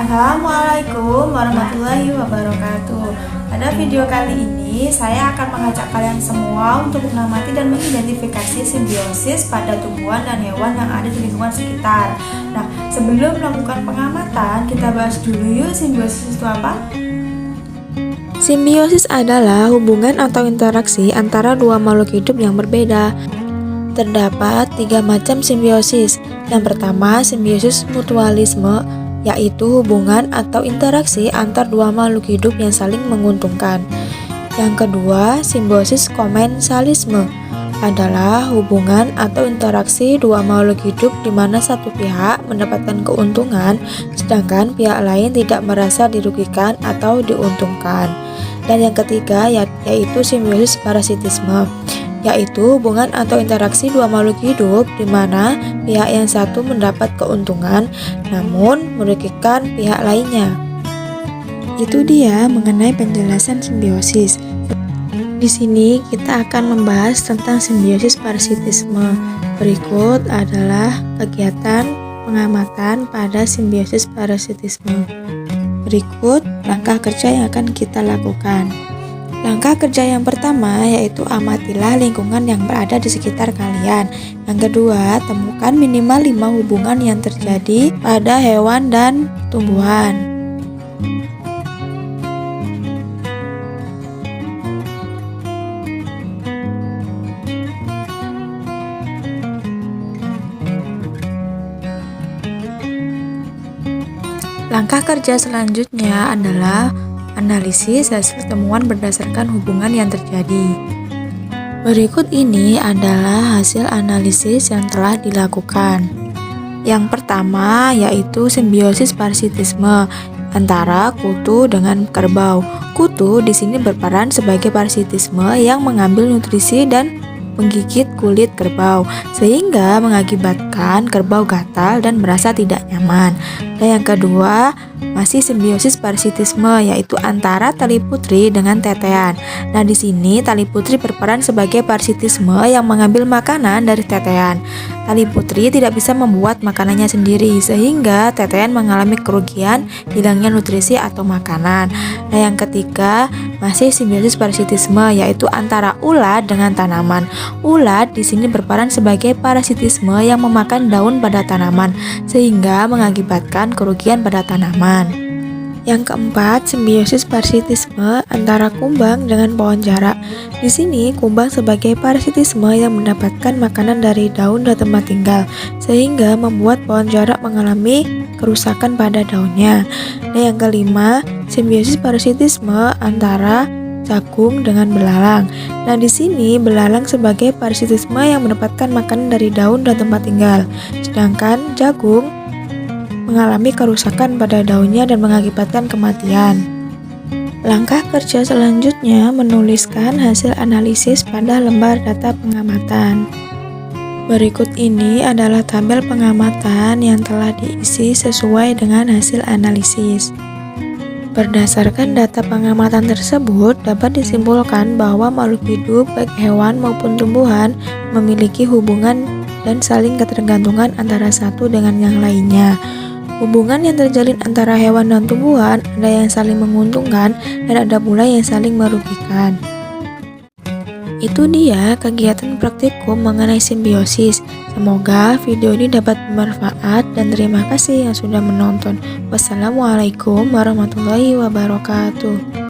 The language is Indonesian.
Assalamualaikum warahmatullahi wabarakatuh. Pada video kali ini saya akan mengajak kalian semua untuk mengamati dan mengidentifikasi simbiosis pada tumbuhan dan hewan yang ada di lingkungan sekitar. Nah, sebelum melakukan pengamatan, kita bahas dulu yuk simbiosis itu apa? Simbiosis adalah hubungan atau interaksi antara dua makhluk hidup yang berbeda. Terdapat 3 macam simbiosis. Yang pertama, simbiosis mutualisme, yaitu hubungan atau interaksi antar dua makhluk hidup yang saling menguntungkan. Yang kedua, simbiosis komensalisme adalah hubungan atau interaksi dua makhluk hidup di mana satu pihak mendapatkan keuntungan sedangkan pihak lain tidak merasa dirugikan atau diuntungkan. Dan yang ketiga yaitu simbiosis parasitisme, yaitu hubungan atau interaksi dua makhluk hidup di mana pihak yang satu mendapat keuntungan namun merugikan pihak lainnya. Itu dia mengenai penjelasan simbiosis. Di sini kita akan membahas tentang simbiosis parasitisme. Berikut adalah kegiatan pengamatan pada simbiosis parasitisme. Berikut langkah kerja yang akan kita lakukan. Langkah kerja yang pertama yaitu amatilah lingkungan yang berada di sekitar kalian. Yang kedua, temukan minimal 5 hubungan yang terjadi pada hewan dan tumbuhan. Langkah kerja selanjutnya adalah analisis hasil temuan berdasarkan hubungan yang terjadi. Berikut ini adalah hasil analisis yang telah dilakukan. Yang pertama yaitu simbiosis parasitisme antara kutu dengan kerbau. Kutu di sini berperan sebagai parasitisme yang mengambil nutrisi dan menggigit kulit kerbau sehingga mengakibatkan kerbau gatal dan merasa tidak nyaman. Dan yang kedua masih simbiosis parasitisme yaitu antara tali putri dengan tetean. Nah, di sini tali putri berperan sebagai parasitisme yang mengambil makanan dari tetean. Tali putri tidak bisa membuat makanannya sendiri sehingga tetean mengalami kerugian, hilangnya nutrisi atau makanan. Nah, yang ketiga masih simbiosis parasitisme yaitu antara ulat dengan tanaman. Ulat di sini berperan sebagai parasitisme yang memakan daun pada tanaman sehingga mengakibatkan kerugian pada tanaman. Yang keempat, simbiosis parasitisme antara kumbang dengan pohon jarak. Di sini, kumbang sebagai parasitisme yang mendapatkan makanan dari daun dan tempat tinggal, sehingga membuat pohon jarak mengalami kerusakan pada daunnya. Dan yang kelima, simbiosis parasitisme antara jagung dengan belalang. Nah, di sini belalang sebagai parasitisme yang mendapatkan makanan dari daun dan tempat tinggal, sedangkan jagung mengalami kerusakan pada daunnya dan mengakibatkan kematian. Langkah kerja selanjutnya menuliskan hasil analisis pada lembar data pengamatan. Berikut ini adalah tabel pengamatan yang telah diisi sesuai dengan hasil analisis. Berdasarkan data pengamatan tersebut, dapat disimpulkan bahwa makhluk hidup, baik hewan maupun tumbuhan, memiliki hubungan dan saling ketergantungan antara satu dengan yang lainnya. Hubungan yang terjalin antara hewan dan tumbuhan ada yang saling menguntungkan dan ada pula yang saling merugikan. Itu dia kegiatan praktikum mengenai simbiosis. Semoga video ini dapat bermanfaat dan terima kasih yang sudah menonton. Wassalamualaikum warahmatullahi wabarakatuh.